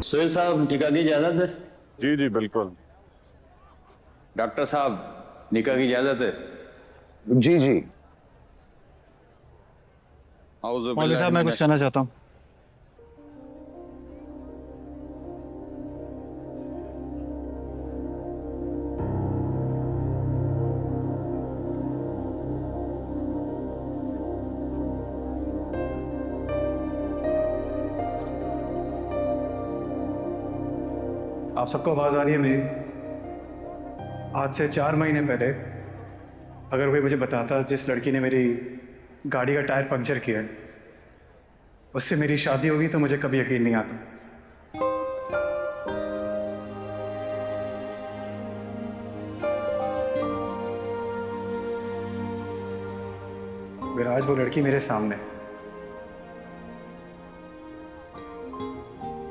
सुहेल साहब, निकाह की इजाजत है? जी जी बिल्कुल। डॉक्टर साहब, निकाह की इजाजत है? जी जी। मौलवी साहब, मैं कुछ कहना चाहता हूँ। आप सबको आवाज आ रही है मेरी? आज से 4 महीने पहले अगर कोई मुझे बताता जिस लड़की ने मेरी गाड़ी का टायर पंक्चर किया है उससे मेरी शादी होगी तो मुझे कभी यकीन नहीं आता। फिर आज वो लड़की मेरे सामने है।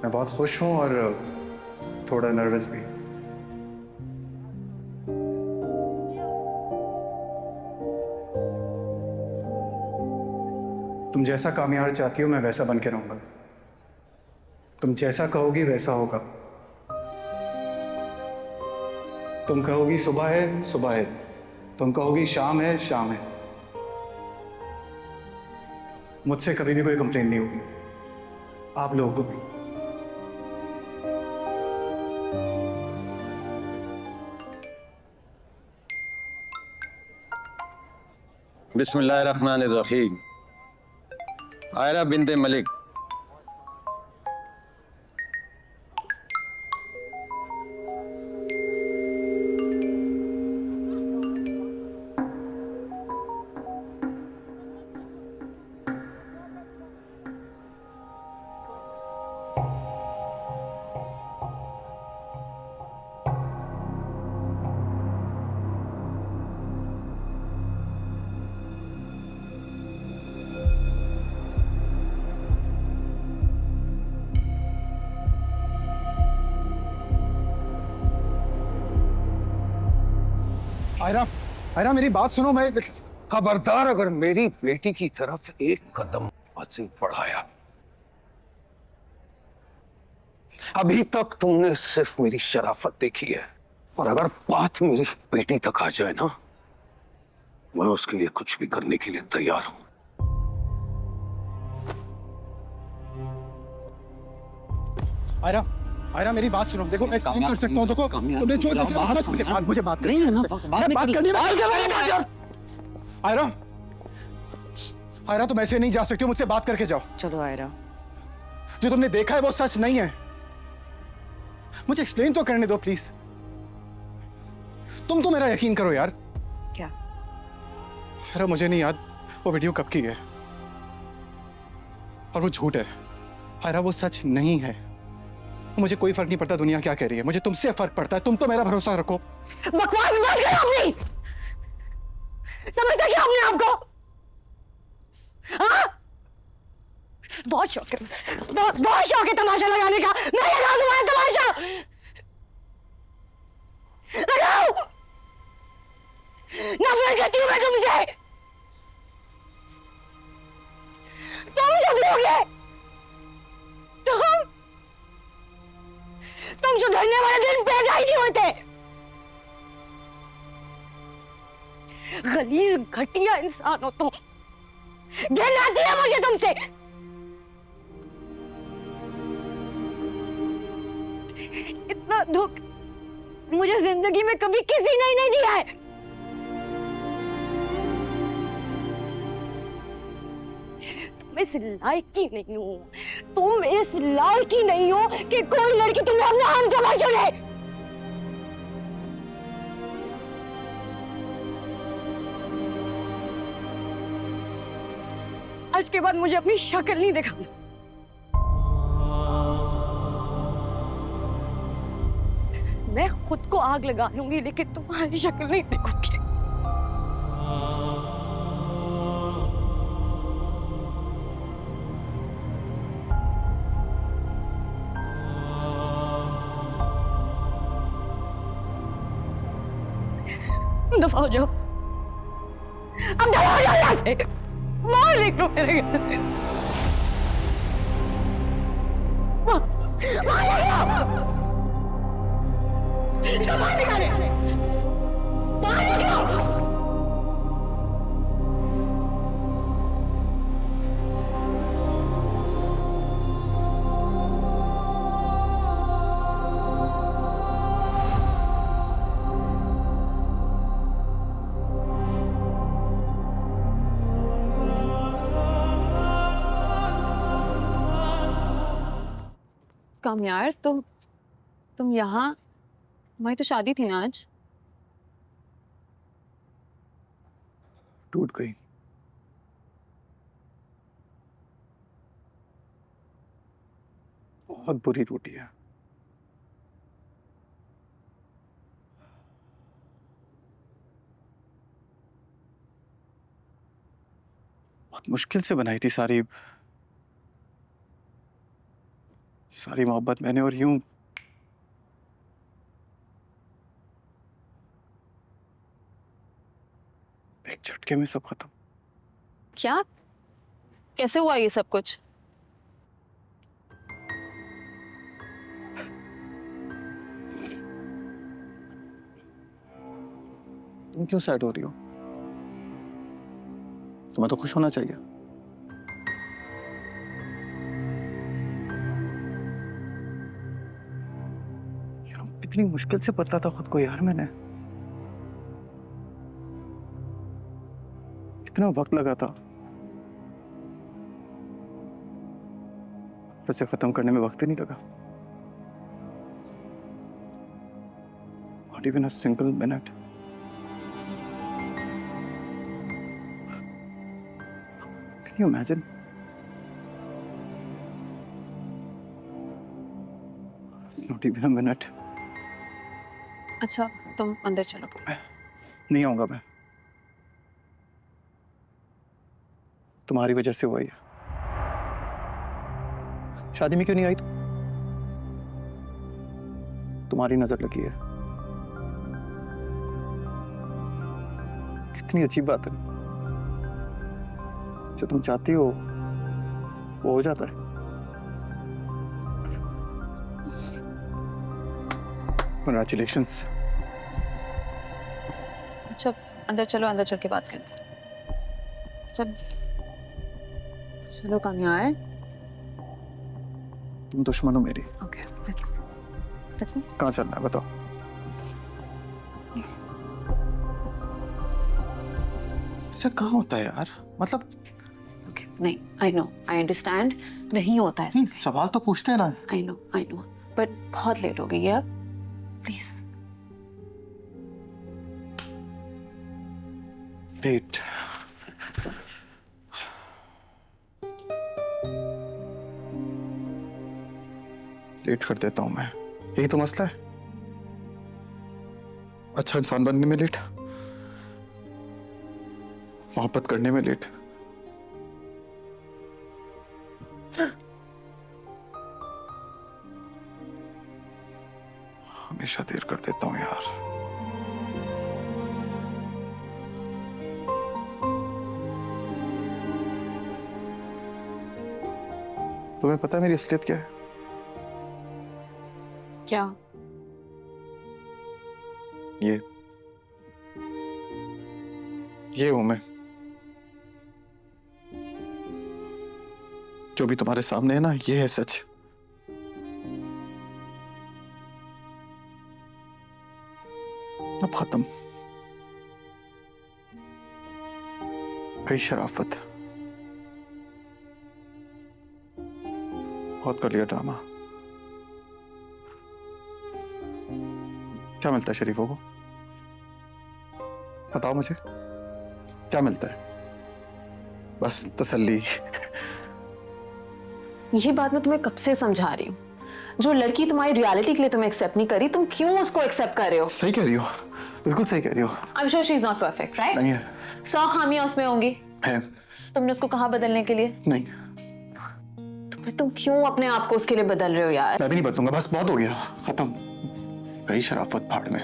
मैं बहुत खुश हूं और थोड़ा नर्वस भी। तुम जैसा कामयाब चाहती हो मैं वैसा बन के रहूंगा। तुम जैसा कहोगी वैसा होगा। तुम कहोगी सुबह है सुबह है, तुम कहोगी शाम है शाम है। मुझसे कभी भी कोई कंप्लेन नहीं होगी, आप लोगों को भी। बिस्मिल्लाहिर्रहमानिर्रहीम। आयरा बिन्ते मलिक, आयरा, आयरा मेरी बात सुनो। मैं खबरदार, अगर मेरी बेटी की तरफ एक कदम आगे बढ़ाया। अभी तक तुमने सिर्फ मेरी शराफत देखी है, और अगर बात मेरी बेटी तक आ जाए ना, मैं उसके लिए कुछ भी करने के लिए तैयार हूं। आयरा, आयरा मेरी बात सुनो। देखो मैं एक्सप्लेन कर सकता हूँ। देखो तुमने जो देखा मुझे बात करनी है ना, बात करनी है। आयरा, आयरा तुम ऐसे नहीं जा सकती हो, मुझसे बात करके जाओ। चलो आयरा। जो तुमने देखा है वो सच नहीं है। मुझे एक्सप्लेन तो करने दो प्लीज। तुम तो मेरा यकीन करो यार। क्या? अरे मुझे नहीं याद वो वीडियो कब की है, और वो झूठ है। अरे वो सच नहीं है। मुझे कोई फर्क नहीं पड़ता दुनिया क्या कह रही है, मुझे तुमसे फर्क पड़ता है। तुम तो मेरा भरोसा रखो। बकवास बंद करो अपनी। समझते क्या अपने आपको? हाँ? बहुत शौक है, बहुत शौक है तमाशा लगाने का। मैं लगा तुम्हारा तमाशा। लगाओ। नफरत करती हूँ मैं तुमसे। तुम सब लोग हैं। तुम सुधरने वाले दिन पैदा ही नहीं होते। गलीज घटिया इंसान हो तुम। घिन आती है मुझे तुमसे। इतना दुख मुझे जिंदगी में कभी किसी ने नहीं दिया है। तुम इस लायक ही नहीं हो, तुम इस लायक ही नहीं हो कि कोई लड़की तुम्हें अपना हम कमा चुने। आज के बाद मुझे अपनी शक्ल नहीं दिखाना। मैं खुद को आग लगा लूंगी लेकिन तुम्हारी शक्ल नहीं देखूंगी। दफा हो जाओ, अब दफा हो जाओ यहाँ से। बाहर निकलो मेरे घर से। बाहर लेके आओ। इसको बाहर निकाले, बाहर लेके आओ। कम यार, तुम यहाँ, हमारी तो शादी थी ना आज। टूट गई। बहुत बुरी टूटी है। बहुत मुश्किल से बनाई थी सारी मोहब्बत मैंने, और यूं एक झटके में सब खत्म। क्या, कैसे हुआ ये सब कुछ? तुम क्यों सैड हो रही हो? तुम्हें तो खुश होना चाहिए। इतनी मुश्किल से बदला था खुद को यार मैंने, कितना वक्त लगा था। वैसे खत्म करने में वक्त ही नहीं लगा। Not even a single minute. Can you imagine? Not even a minute. अच्छा, तुम अंदर चलो। नहीं आऊंगा मैं। तुम्हारी वजह से हुआ ये। शादी में क्यों नहीं आई तुम? तुम्हारी नजर लगी है। कितनी अजीब बात है। जो तुम चाहती हो वो हो जाता है। Congratulations. अच्छा, अंदर चलो, अंदर चल के बात करते हैं। चलो कामयाब है। तुम दुश्मन हो मेरी। Okay, let's go, let's go. कहाँ चलना है बताओ? ऐसा कहाँ होता है यार? मतलब ओके, नहीं, आई नो, आई अंडरस्टैंड, नहीं होता है ऐसा। सवाल तो पूछते हैं ना। आई नो, बट बहुत लेट हो गई है अब, प्लीज। लेट? लेट कर देता हूं मैं, यही तो मसला है। अच्छा इंसान बनने में लेट, मोहब्बत करने में लेट। हमेशा देर कर देता हूं यार। तुम्हें पता है मेरी असलियत क्या है? क्या? ये हूं मैं, जो भी तुम्हारे सामने है ना, ये है सच। अब खत्म। कई शराफत, बहुत कर लिया ड्रामा। क्या मिलता है शरीफों को? बताओ मुझे, क्या मिलता है? बस तसल्ली। यही बात मैं तुम्हें कब से समझा रही हूँ। जो लड़की तुम्हारी रियलिटी के लिए तुम्हें एक्सेप्ट नहीं करी, तुम क्यों उसको एक्सेप्ट कर रहे हो? सही कह रही हो, बिल्कुल सही कह रही हो। I am sure she is not perfect, right? नहीं है। 100 खामियां उसमें होंगी। है। तुमने उसको कहा बदलने के लिए? नहीं। तुम क्यों अपने आप को उसके लिए बदल रहे हो यार? मैं भी नहीं बदलूंगा, बस बहुत हो गया, खत्म। कई शराफत भाड़ में।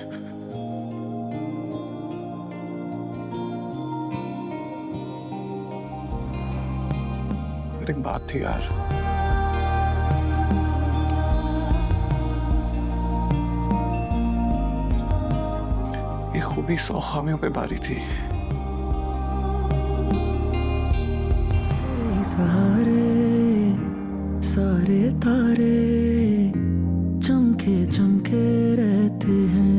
एक बात थी यार, खूबी 100 खामियों पे भारी थी। सहारे सारे तारे चमके चमके रहते हैं।